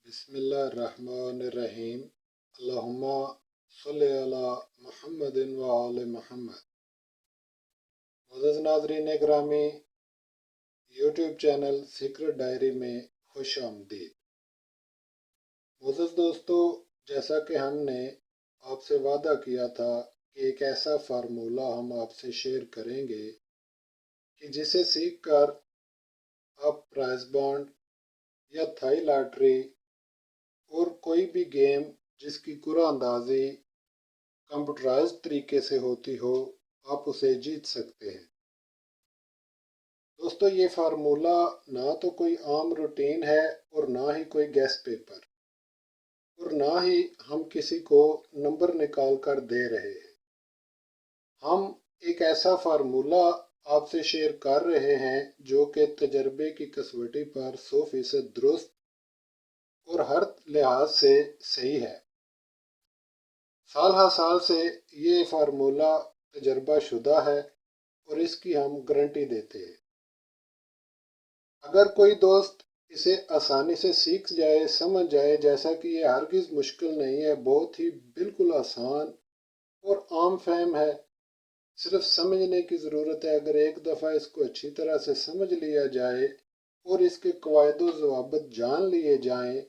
بسم اللہ الرحمن الرحیم۔ اللہم صلی علی محمد و آل محمد۔ معزز ناظرین گرامی، یوٹیوب چینل سیکرٹ ڈائری میں خوش آمدید۔ معزز دوستو، جیسا کہ ہم نے آپ سے وعدہ کیا تھا کہ ایک ایسا فارمولہ ہم آپ سے شیئر کریں گے کہ جسے سیکھ کر آپ پرائز بانڈ یا تھائی لاٹری اور کوئی بھی گیم جس کی قرعہ اندازی کمپیوٹرائز طریقے سے ہوتی ہو، آپ اسے جیت سکتے ہیں۔ دوستو، یہ فارمولہ نہ تو کوئی عام روٹین ہے اور نہ ہی کوئی گیس پیپر، اور نہ ہی ہم کسی کو نمبر نکال کر دے رہے ہیں۔ ہم ایک ایسا فارمولہ آپ سے شیئر کر رہے ہیں جو کہ تجربے کی کسوٹی پر 100% درست اور ہر لحاظ سے صحیح ہے۔ سال ہر سال سے یہ فارمولہ تجربہ شدہ ہے اور اس کی ہم گارنٹی دیتے ہیں۔ اگر کوئی دوست اسے آسانی سے سیکھ جائے، سمجھ جائے، جیسا کہ یہ ہرگز مشکل نہیں ہے، بہت ہی بالکل آسان اور عام فہم ہے، صرف سمجھنے کی ضرورت ہے۔ اگر ایک دفعہ اس کو اچھی طرح سے سمجھ لیا جائے اور اس کے قواعد و ضوابط جان لیے جائیں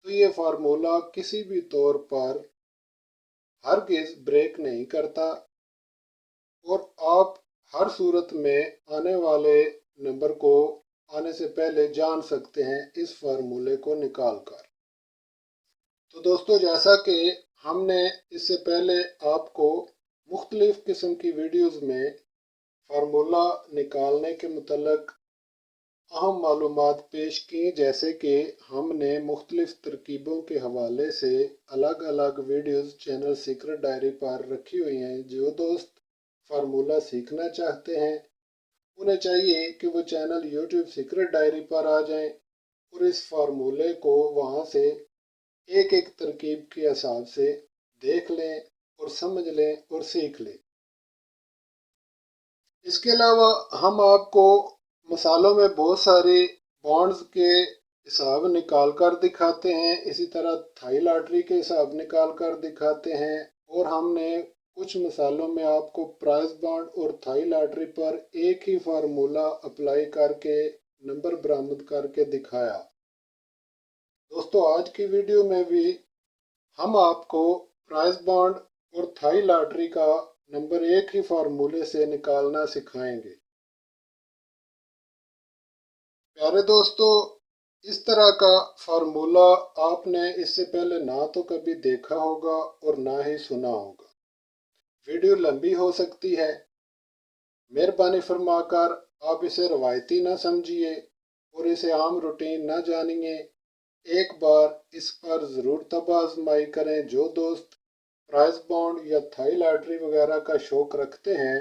تو یہ فارمولہ کسی بھی طور پر ہرگز بریک نہیں کرتا اور آپ ہر صورت میں آنے والے نمبر کو آنے سے پہلے جان سکتے ہیں اس فارمولے کو نکال کر۔ تو دوستو، جیسا کہ ہم نے اس سے پہلے آپ کو مختلف قسم کی ویڈیوز میں فارمولہ نکالنے کے متعلق اہم معلومات پیش کی، جیسے کہ ہم نے مختلف ترکیبوں کے حوالے سے الگ الگ ویڈیوز چینل سیکرٹ ڈائری پر رکھی ہوئی ہیں۔ جو دوست فارمولہ سیکھنا چاہتے ہیں انہیں چاہیے کہ وہ چینل یوٹیوب سیکرٹ ڈائری پر آ جائیں اور اس فارمولے کو وہاں سے ایک ایک ترکیب کے حساب سے دیکھ لیں اور سمجھ لیں اور سیکھ لیں۔ اس کے علاوہ ہم آپ کو مثالوں میں بہت ساری بانڈز کے حساب نکال کر دکھاتے ہیں، اسی طرح تھائی لاٹری کے حساب نکال کر دکھاتے ہیں، اور ہم نے کچھ مثالوں میں آپ کو پرائز بانڈ اور تھائی لاٹری پر ایک ہی فارمولہ اپلائی کر کے نمبر برآمد کر کے دکھایا۔ دوستو، آج کی ویڈیو میں بھی ہم آپ کو پرائز بانڈ اور تھائی لاٹری کا نمبر ایک ہی فارمولے سے نکالنا سکھائیں گے۔ پیارے دوستو، اس طرح کا فارمولہ آپ نے اس سے پہلے نہ تو کبھی دیکھا ہوگا اور نہ ہی سنا ہوگا۔ ویڈیو لمبی ہو سکتی ہے، مہربانی فرما کر آپ اسے روایتی نہ سمجھیے اور اسے عام روٹین نہ جانیے۔ ایک بار اس پر ضرور طبع آزمائی کریں۔ جو دوست پرائز بانڈ یا تھائی لاٹری وغیرہ کا شوق رکھتے ہیں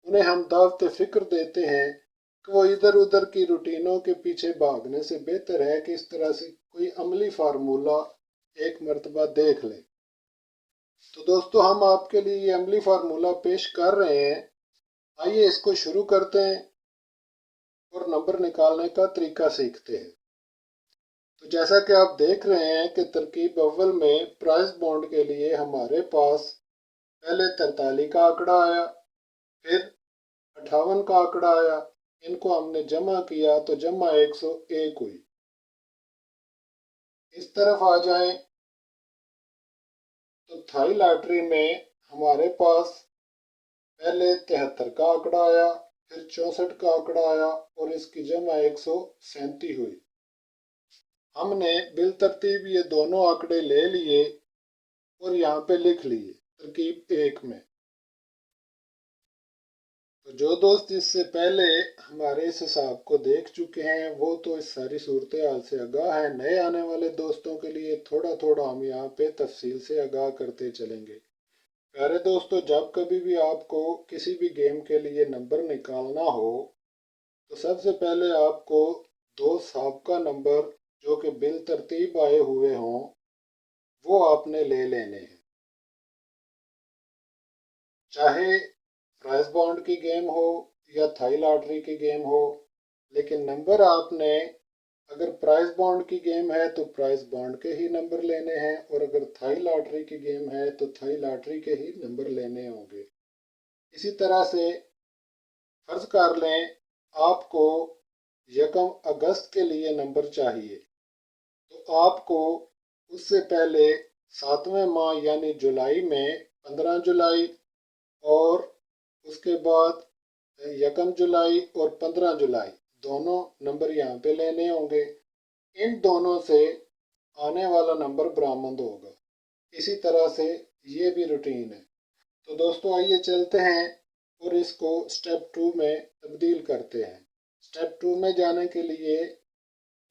انہیں ہم دعوت فکر دیتے ہیں کہ وہ ادھر ادھر کی روٹینوں کے پیچھے بھاگنے سے بہتر ہے کہ اس طرح سے کوئی عملی فارمولہ ایک مرتبہ دیکھ لیں۔ تو دوستو، ہم آپ کے لیے یہ عملی فارمولہ پیش کر رہے ہیں۔ آئیے اس کو شروع کرتے ہیں اور نمبر نکالنے کا طریقہ سیکھتے ہیں۔ تو جیسا کہ آپ دیکھ رہے ہیں کہ ترکیب اول میں پرائز بانڈ کے لیے ہمارے پاس پہلے 43 کا آنکڑا آیا، پھر 58 کا آنکڑا آیا، ان کو ہم نے جمع کیا تو جمع 101 ہوئی۔ اس طرف آ جائیں تو تھائی لاٹری میں ہمارے پاس پہلے 73 کا آنکڑا آیا، پھر 64 کا آنکڑا آیا اور اس کی جمع 137 ہوئی۔ ہم نے بالترتیب یہ دونوں آنکڑے لے لیے اور یہاں پہ لکھ لیے ترکیب ایک میں۔ تو جو دوست اس سے پہلے ہمارے اس حساب کو دیکھ چکے ہیں وہ تو اس ساری صورتحال سے آگاہ ہیں، نئے آنے والے دوستوں کے لیے تھوڑا تھوڑا ہم یہاں پہ تفصیل سے آگاہ کرتے چلیں گے۔ پیارے دوستو، جب کبھی بھی آپ کو کسی بھی گیم کے لیے نمبر نکالنا ہو تو سب سے پہلے آپ کو دو سابقہ نمبر جو کہ بالترتیب آئے ہوئے ہوں وہ آپ نے لے لینے ہیں، چاہے پرائز بانڈ کی گیم ہو یا تھائی لاٹری کی گیم ہو، لیکن نمبر آپ نے اگر پرائز بانڈ کی گیم ہے تو پرائز بانڈ کے ہی نمبر لینے ہیں، اور اگر تھائی لاٹری کی گیم ہے تو تھائی لاٹری کے ہی نمبر لینے ہوں گے۔ اسی طرح سے فرض کر لیں آپ کو یکم اگست کے لیے نمبر چاہیے، تو آپ کو اس سے پہلے 7ویں ماہ یعنی جولائی میں 15 جولائی اور اس کے بعد یکم جولائی اور 15 جولائی دونوں نمبر یہاں پہ لینے ہوں گے، ان دونوں سے آنے والا نمبر برآمد ہوگا۔ اسی طرح سے یہ بھی روٹین ہے۔ تو دوستو آئیے چلتے ہیں اور اس کو سٹیپ 2 میں تبدیل کرتے ہیں۔ سٹیپ 2 میں جانے کے لیے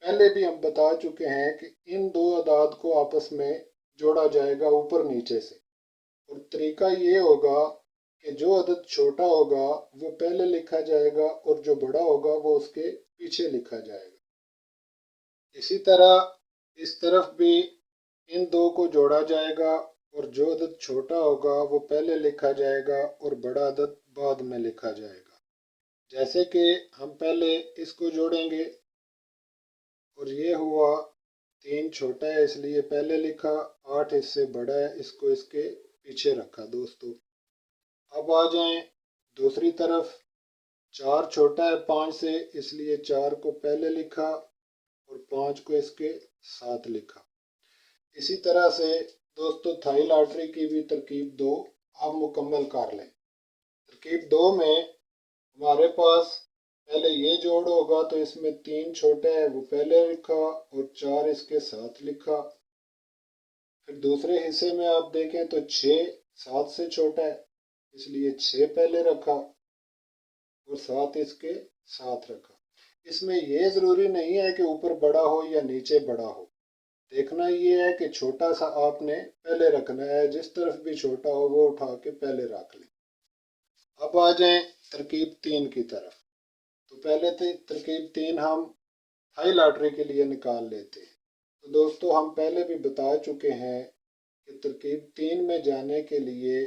پہلے بھی ہم بتا چکے ہیں کہ ان دو اعداد کو آپس میں جوڑا جائے گا اوپر نیچے سے، اور طریقہ یہ ہوگا کہ جو عدد چھوٹا ہوگا وہ پہلے لکھا جائے گا اور جو بڑا ہوگا وہ اس کے پیچھے لکھا جائے گا۔ اسی طرح اس طرف بھی ان دو کو جوڑا جائے گا اور جو عدد چھوٹا ہوگا وہ پہلے لکھا جائے گا اور بڑا عدد بعد میں لکھا جائے گا۔ جیسے کہ ہم پہلے اس کو جوڑیں گے، اور یہ ہوا 3 چھوٹا ہے اس لیے پہلے لکھا، 8 اس سے بڑا ہے اس کو اس کے پیچھے رکھا دوستو۔ اب آ جائیں دوسری طرف، 4 چھوٹا ہے 5 سے اس لیے 4 کو پہلے لکھا اور 5 کو اس کے ساتھ لکھا۔ اسی طرح سے دوستو تھائی لاٹری کی بھی ترکیب 2 آپ مکمل کر لیں۔ ترکیب 2 میں ہمارے پاس پہلے یہ جوڑ ہوگا تو اس میں 3 چھوٹا ہے وہ پہلے لکھا اور 4 اس کے ساتھ لکھا۔ پھر دوسرے حصے میں آپ دیکھیں تو 6 7 سے چھوٹا ہے اس لیے 6 پہلے رکھا اور 7 اس کے ساتھ رکھا۔ اس میں یہ ضروری نہیں ہے کہ اوپر بڑا ہو یا نیچے بڑا ہو، دیکھنا یہ ہے کہ چھوٹا سا آپ نے پہلے رکھنا ہے، جس طرف بھی چھوٹا ہو وہ اٹھا کے پہلے رکھ لیں۔ اب آ جائیں ترکیب 3 کی طرف۔ تو پہلے ترکیب 3 ہم تھائی لاٹری کے لیے نکال لیتے ہیں۔ تو دوستو ہم پہلے بھی بتا چکے ہیں کہ ترکیب 3 میں جانے کے لیے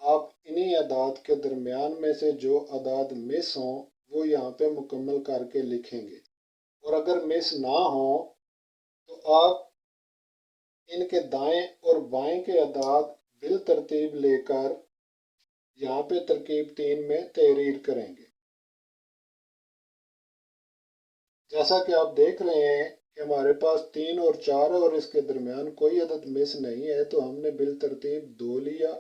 آپ انہی اعداد کے درمیان میں سے جو اعداد مس ہوں وہ یہاں پہ مکمل کر کے لکھیں گے، اور اگر مس نہ ہوں تو آپ ان کے دائیں اور بائیں کے اعداد بالترتیب لے کر یہاں پہ ترکیب 3 میں تحریر کریں گے۔ جیسا کہ آپ دیکھ رہے ہیں کہ ہمارے پاس 3 اور 4 ہے اور اس کے درمیان کوئی عدد مس نہیں ہے، تو ہم نے بالترتیب 2 لیا،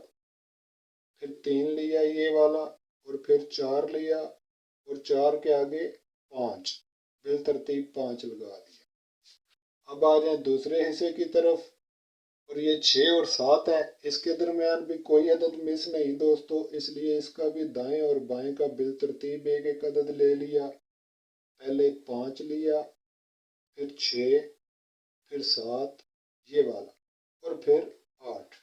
پھر 3 لیا یہ والا، اور پھر 4 لیا، اور 4 کے آگے 5، بالترتیب 5 لگا دیا۔ اب آ جائیں دوسرے حصے کی طرف، اور یہ 6 اور 7 ہے، اس کے درمیان بھی کوئی عدد مس نہیں دوستو، اس لیے اس کا بھی دائیں اور بائیں کا بالترتیب ایک ایک عدد لے لیا۔ پہلے 5 لیا، پھر 6، پھر 7 یہ والا، اور پھر 8۔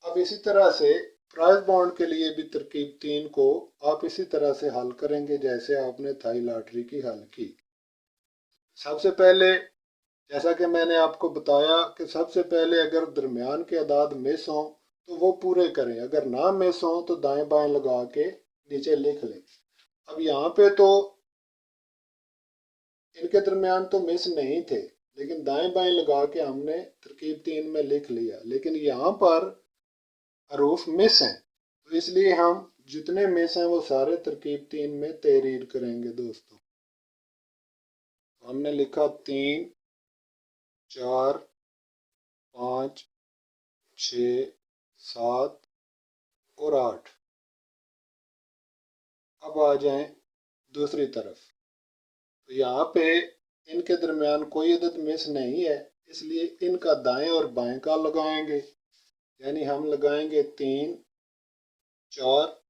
اب اسی طرح سے پرائز بانڈ کے لیے بھی ترکیب 3 کو آپ اسی طرح سے حل کریں گے جیسے آپ نے تھائی لاٹری کی حل کی۔ سب سے پہلے جیسا کہ میں نے آپ کو بتایا کہ سب سے پہلے اگر درمیان کے اعداد مس ہوں تو وہ پورے کریں، اگر نہ مس ہوں تو دائیں بائیں لگا کے نیچے لکھ لیں۔ اب یہاں پہ تو ان کے درمیان تو مس نہیں تھے، لیکن دائیں بائیں لگا کے ہم نے ترکیب 3 میں لکھ لیا، لیکن یہاں پر حروف مس ہیں، تو اس لیے ہم جتنے مس ہیں وہ سارے ترکیب 3 میں تحریر کریں گے دوستوں۔ ہم نے لکھا 3 4 5 6 7 اور 8۔ اب آ جائیں دوسری طرف، تو یہاں پہ ان کے درمیان کوئی عدد مس نہیں ہے، اس لیے ان کا دائیں اور بائیں کا لگائیں گے، یعنی ہم لگائیں گے 3 4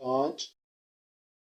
5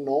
9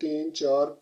3 4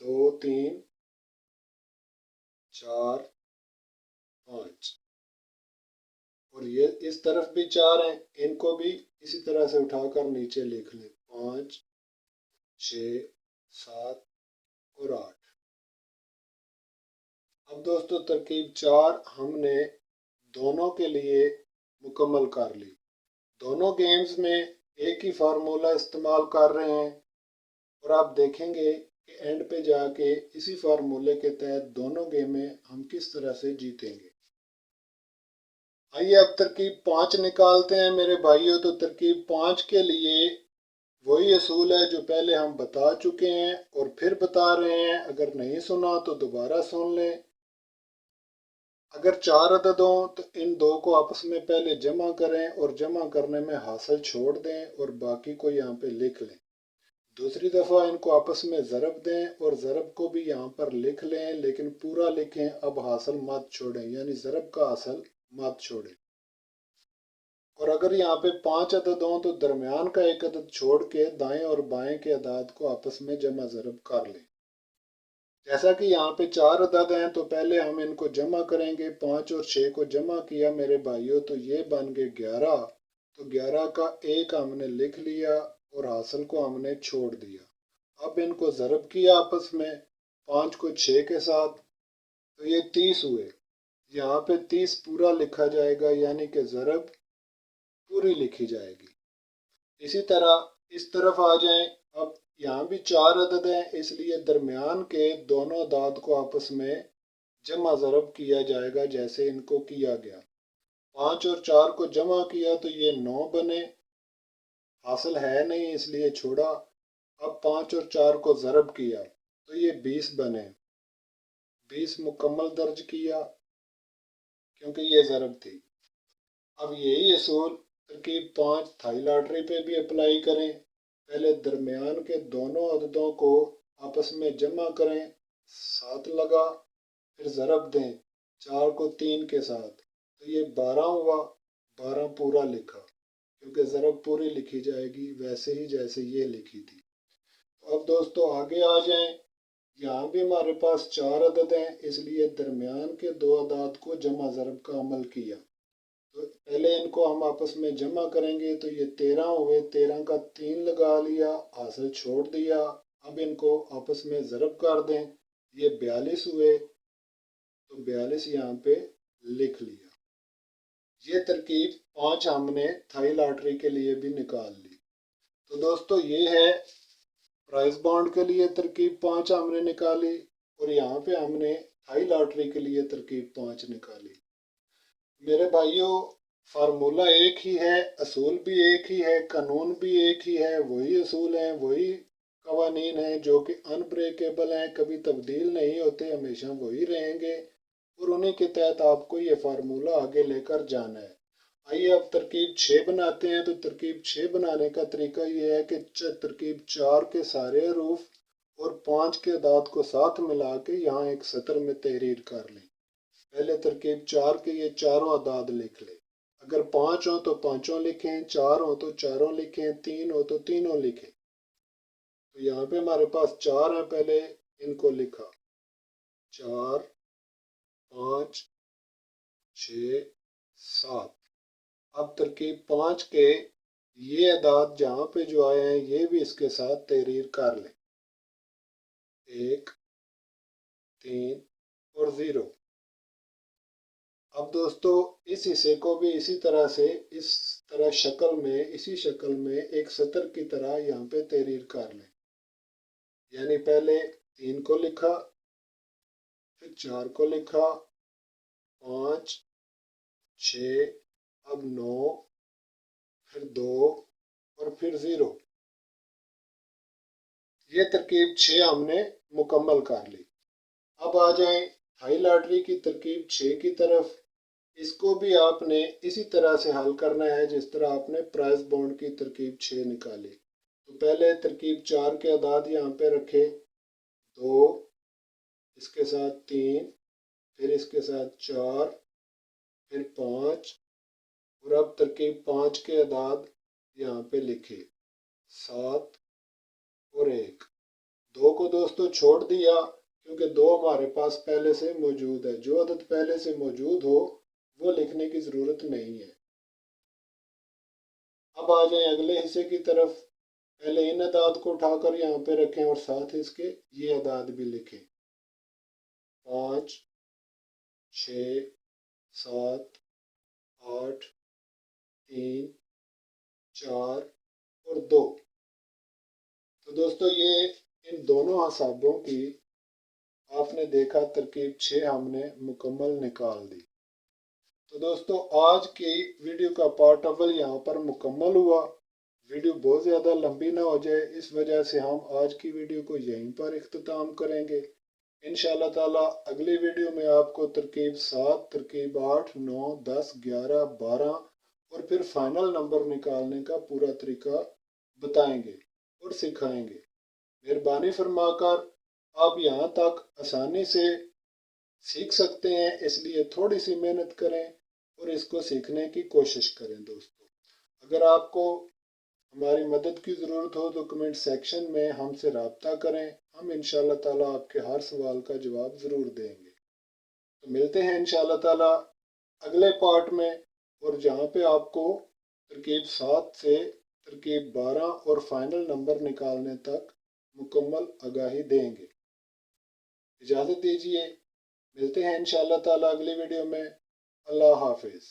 2 3 4 5, اور یہ اس طرف بھی 4 ہیں، ان کو بھی اسی طرح سے اٹھا کر نیچے لکھ لیں، 5 6 7 اور 8۔ اب دوستو ترکیب 4 ہم نے دونوں کے لیے مکمل کر لی۔ دونوں گیمز میں ایک ہی فارمولہ استعمال کر رہے ہیں اور آپ دیکھیں گے کہ اینڈ پہ جا کے اسی فارمولے کے تحت دونوں گیمیں ہم کس طرح سے جیتیں گے۔ آئیے اب ترکیب 5 نکالتے ہیں میرے بھائیوں۔ تو ترکیب 5 کے لیے وہی اصول ہے جو پہلے ہم بتا چکے ہیں اور پھر بتا رہے ہیں، اگر نہیں سنا تو دوبارہ سن لیں۔ اگر 4 عدد ہوں تو ان دو کو آپس میں پہلے جمع کریں اور جمع کرنے میں حاصل چھوڑ دیں اور باقی کو یہاں پہ لکھ لیں۔ دوسری دفعہ ان کو آپس میں ضرب دیں اور ضرب کو بھی یہاں پر لکھ لیں، لیکن پورا لکھیں، اب حاصل مت چھوڑیں، یعنی ضرب کا حاصل مت چھوڑیں۔ اور اگر یہاں پہ 5 عدد ہوں تو درمیان کا ایک عدد چھوڑ کے دائیں اور بائیں کے اعداد کو آپس میں جمع ضرب کر لیں۔ جیسا کہ یہاں پہ 4 عدد ہیں تو پہلے ہم ان کو جمع کریں گے۔ 5 اور 6 کو جمع کیا میرے بھائیوں تو یہ بن گئے 11۔ تو 11 کا ایک ہم نے لکھ لیا اور حاصل کو ہم نے چھوڑ دیا۔ اب ان کو ضرب کیا آپس میں، 5 کو 6 کے ساتھ، تو یہ 30 ہوئے۔ یہاں پہ 30 پورا لکھا جائے گا، یعنی کہ ضرب پوری لکھی جائے گی۔ اسی طرح اس طرف آ جائیں۔ اب یہاں بھی 4 عدد ہیں، اس لیے درمیان کے دونوں اعداد کو آپس میں جمع ضرب کیا جائے گا جیسے ان کو کیا گیا۔ 5 اور 4 کو جمع کیا تو یہ 9 بنے، حاصل ہے نہیں اس لیے چھوڑا۔ اب 5 اور 4 کو ضرب کیا تو یہ 20 بنے، 20 مکمل درج کیا کیونکہ یہ ضرب تھی۔ اب یہی اصول ترکیب 5 تھائی لاٹری پہ بھی اپلائی کریں۔ پہلے درمیان کے دونوں عددوں کو آپس میں جمع کریں، 7 لگا، پھر ضرب دیں 4 کو 3 کے ساتھ، تو یہ 12 ہوا، 12 پورا لکھا کیونکہ ضرب پوری لکھی جائے گی ویسے ہی جیسے یہ لکھی تھی۔ اب دوستو آگے آ جائیں۔ یہاں بھی ہمارے پاس 4 عدد ہیں، اس لیے درمیان کے دو اعداد کو جمع ضرب کا عمل کیا۔ تو پہلے ان کو ہم آپس میں جمع کریں گے تو یہ 13 ہوئے، 13 کا 3 لگا لیا، حاصل چھوڑ دیا۔ اب ان کو آپس میں ضرب کر دیں، یہ 42 ہوئے، تو 42 یہاں پہ لکھ لیا۔ یہ ترکیب 5 ہم نے تھائی لاٹری کے لیے بھی نکال لی۔ تو دوستو یہ ہے پرائز بانڈ کے لیے ترکیب 5 ہم نے نکالی، اور یہاں پہ ہم نے تھائی لاٹری کے لیے ترکیب 5 نکالی۔ میرے بھائیوں فارمولہ ایک ہی ہے، اصول بھی ایک ہی ہے، قانون بھی ایک ہی ہے، وہی اصول ہیں، وہی قوانین ہیں جو کہ ان بریکیبل ہیں، کبھی تبدیل نہیں ہوتے، ہمیشہ وہی رہیں گے، اور انہیں کے تحت آپ کو یہ فارمولہ آگے لے کر جانا ہے۔ آئیے اب ترکیب 6 بناتے ہیں۔ تو ترکیب 6 بنانے کا طریقہ یہ ہے کہ ترکیب 4 کے سارے حروف اور 5 کے اعداد کو ساتھ ملا کے یہاں ایک سطر میں تحریر کر لیں۔ پہلے ترکیب 4 کے یہ چاروں اعداد لکھ لیں۔ اگر 5 ہوں تو 5 لکھیں، 4 ہوں تو 4 لکھیں، 3 ہوں تو 3 لکھیں۔ تو یہاں پہ ہمارے پاس 4 ہیں، پہلے ان کو لکھا، 4 5 6 7۔ اب ترکیب 5 کے یہ اعداد جہاں پہ جو آئے ہیں یہ بھی اس کے ساتھ تحریر کر لیں، 1 3 اور 0۔ اب دوستو اس حصے کو بھی اسی طرح سے اسی شکل میں ایک سطر کی طرح یہاں پہ تحریر کر لیں، یعنی پہلے 3 کو لکھا، پھر 4 کو لکھا، 5 6، اب 9، پھر 2 اور پھر 0۔ یہ ترکیب 6 ہم نے مکمل کر لی۔ اب آ جائیں ہائی لاٹری کی ترکیب 6 کی طرف۔ اس کو بھی آپ نے اسی طرح سے حل کرنا ہے جس طرح آپ نے پرائز بانڈ کی ترکیب 6 نکالی۔ تو پہلے ترکیب 4 کے اعداد یہاں پہ رکھے، 2، اس کے ساتھ 3، پھر اس کے ساتھ 4، پھر 5، اور اب ترکیب 5 کے اعداد یہاں پہ لکھے، 7 اور 1۔ 2 کو دوستو چھوڑ دیا کیونکہ 2 ہمارے پاس پہلے سے موجود ہے، جو عدد پہلے سے موجود ہو وہ لکھنے کی ضرورت نہیں ہے۔ اب آ جائیں اگلے حصے کی طرف۔ پہلے ان اعداد کو اٹھا کر یہاں پہ رکھیں اور ساتھ اس کے یہ اعداد بھی لکھیں، 5، 6، 7، 8، 3، 4 اور 2۔ تو دوستو یہ ان دونوں حسابوں کی آپ نے دیکھا ترکیب 6 ہم نے مکمل نکال دی۔ تو دوستو آج کی ویڈیو کا پارٹ اول یہاں پر مکمل ہوا۔ ویڈیو بہت زیادہ لمبی نہ ہو جائے اس وجہ سے ہم آج کی ویڈیو کو یہیں پر اختتام کریں گے۔ انشاءاللہ تعالی اگلی ویڈیو میں آپ کو ترکیب 7، ترکیب 8، 9، 10، 11، 12 اور پھر فائنل نمبر نکالنے کا پورا طریقہ بتائیں گے اور سکھائیں گے۔ مہربانی فرما کر آپ یہاں تک آسانی سے سیکھ سکتے ہیں، اس لیے تھوڑی سی محنت کریں اور اس کو سیکھنے کی کوشش کریں دوستو۔ اگر آپ کو ہماری مدد کی ضرورت ہو تو کمنٹ سیکشن میں ہم سے رابطہ کریں، ہم انشاءاللہ تعالی آپ کے ہر سوال کا جواب ضرور دیں گے۔ تو ملتے ہیں انشاءاللہ تعالی اگلے پارٹ میں، اور جہاں پہ آپ کو ترکیب 7 سے ترکیب 12 اور فائنل نمبر نکالنے تک مکمل آگاہی دیں گے۔ اجازت دیجیے، ملتے ہیں انشاءاللہ تعالی اگلی ویڈیو میں۔ اللہ حافظ۔